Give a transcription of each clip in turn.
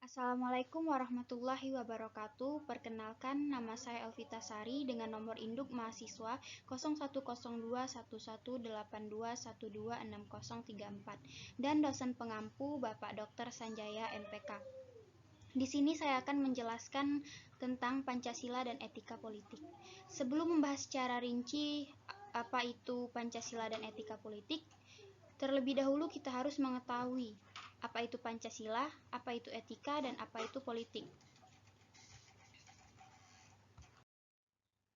Assalamualaikum warahmatullahi wabarakatuh. Perkenalkan, nama saya Elvita Sari dengan nomor induk mahasiswa 01021182126034 dan dosen pengampu Bapak Dr. Sanjaya MPK. Di sini saya akan menjelaskan tentang Pancasila dan etika politik. Sebelum membahas secara rinci apa itu Pancasila dan etika politik, terlebih dahulu kita harus mengetahui apa itu Pancasila, apa itu etika, dan apa itu politik.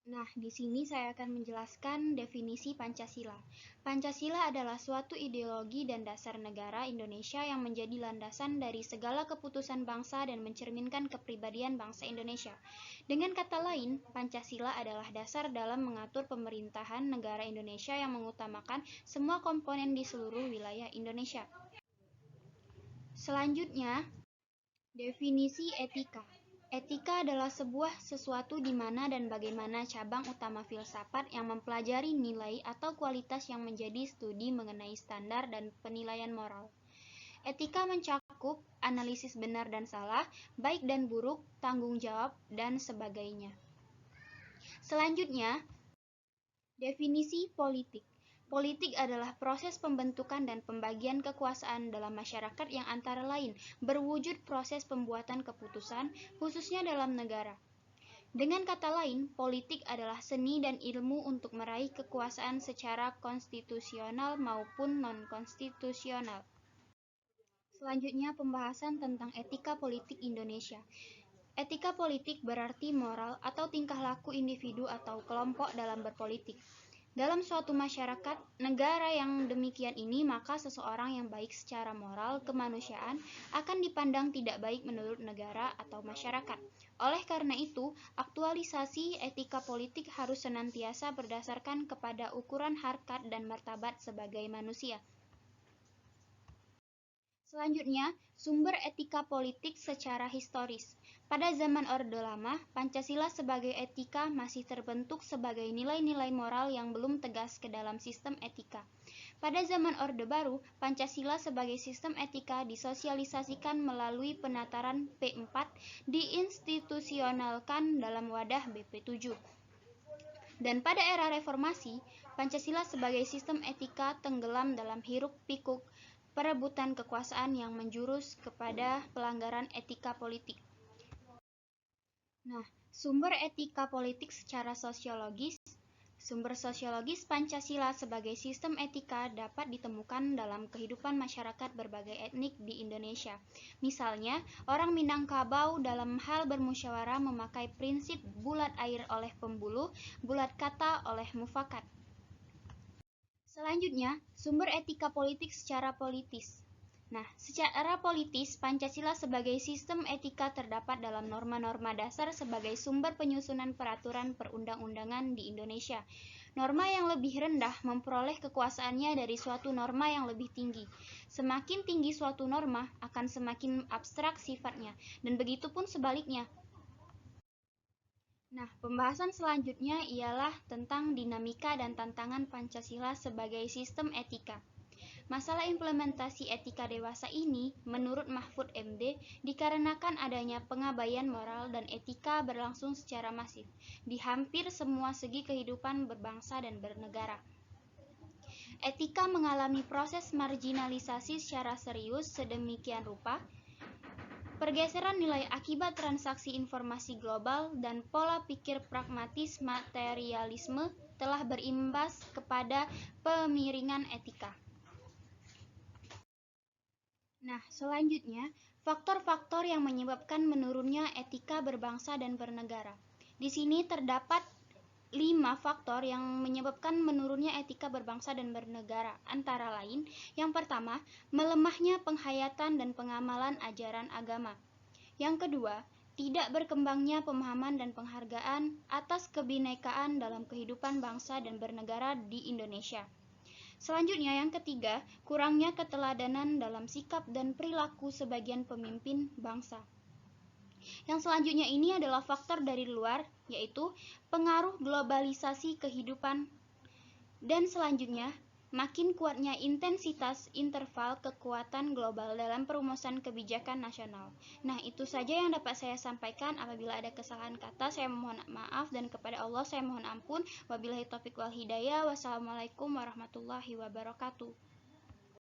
Nah, di sini saya akan menjelaskan definisi Pancasila. Pancasila adalah suatu ideologi dan dasar negara Indonesia yang menjadi landasan dari segala keputusan bangsa dan mencerminkan kepribadian bangsa Indonesia. Dengan kata lain, Pancasila adalah dasar dalam mengatur pemerintahan negara Indonesia yang mengutamakan semua komponen di seluruh wilayah Indonesia. Selanjutnya, definisi etika. Etika adalah sesuatu di mana dan bagaimana cabang utama filsafat yang mempelajari nilai atau kualitas yang menjadi studi mengenai standar dan penilaian moral. Etika mencakup analisis benar dan salah, baik dan buruk, tanggung jawab, dan sebagainya. Selanjutnya, definisi politik. Politik adalah proses pembentukan dan pembagian kekuasaan dalam masyarakat yang antara lain berwujud proses pembuatan keputusan, khususnya dalam negara. Dengan kata lain, politik adalah seni dan ilmu untuk meraih kekuasaan secara konstitusional maupun non-konstitusional. Selanjutnya, pembahasan tentang etika politik Indonesia. Etika politik berarti moral atau tingkah laku individu atau kelompok dalam berpolitik. Dalam suatu masyarakat, negara yang demikian ini, maka seseorang yang baik secara moral kemanusiaan akan dipandang tidak baik menurut negara atau masyarakat. Oleh karena itu, aktualisasi etika politik harus senantiasa berdasarkan kepada ukuran harkat dan martabat sebagai manusia. Selanjutnya, sumber etika politik secara historis. Pada zaman Orde Lama, Pancasila sebagai etika masih terbentuk sebagai nilai-nilai moral yang belum tegas ke dalam sistem etika. Pada zaman Orde Baru, Pancasila sebagai sistem etika disosialisasikan melalui penataran P4, diinstitusionalkan dalam wadah BP7. Dan pada era reformasi, Pancasila sebagai sistem etika tenggelam dalam hiruk-pikuk perebutan kekuasaan yang menjurus kepada pelanggaran etika politik. Nah, sumber etika politik secara sosiologis. Sumber sosiologis Pancasila sebagai sistem etika dapat ditemukan dalam kehidupan masyarakat berbagai etnik di Indonesia. Misalnya, orang Minangkabau dalam hal bermusyawarah memakai prinsip bulat air oleh pembuluh, bulat kata oleh mufakat. Selanjutnya, sumber etika politik secara politis. Nah, secara politis, Pancasila sebagai sistem etika terdapat dalam norma-norma dasar sebagai sumber penyusunan peraturan perundang-undangan di Indonesia. Norma yang lebih rendah memperoleh kekuasaannya dari suatu norma yang lebih tinggi. Semakin tinggi suatu norma, akan semakin abstrak sifatnya, dan begitu pun sebaliknya. Nah, pembahasan selanjutnya ialah tentang dinamika dan tantangan Pancasila sebagai sistem etika. Masalah implementasi etika dewasa ini, menurut Mahfud MD, dikarenakan adanya pengabaian moral dan etika berlangsung secara masif di hampir semua segi kehidupan berbangsa dan bernegara. Etika mengalami proses marginalisasi secara serius sedemikian rupa, pergeseran nilai akibat transaksi informasi global dan pola pikir pragmatis materialisme telah berimbas kepada pemiringan etika. Nah, selanjutnya, faktor-faktor yang menyebabkan menurunnya etika berbangsa dan bernegara. Di sini terdapat 5 faktor yang menyebabkan menurunnya etika berbangsa dan bernegara. Antara lain, yang pertama, melemahnya penghayatan dan pengamalan ajaran agama. Yang kedua, tidak berkembangnya pemahaman dan penghargaan atas kebinekaan dalam kehidupan bangsa dan bernegara di Indonesia. Selanjutnya, yang ketiga, kurangnya keteladanan dalam sikap dan perilaku sebagian pemimpin bangsa. Yang selanjutnya ini adalah faktor dari luar, yaitu pengaruh globalisasi kehidupan. Dan selanjutnya, makin kuatnya intensitas interval kekuatan global dalam perumusan kebijakan nasional. Nah, itu saja yang dapat saya sampaikan. Apabila ada kesalahan kata, saya mohon maaf, dan kepada Allah saya mohon ampun. Wabillahi taufiq wal hidayah. Wassalamualaikum warahmatullahi wabarakatuh.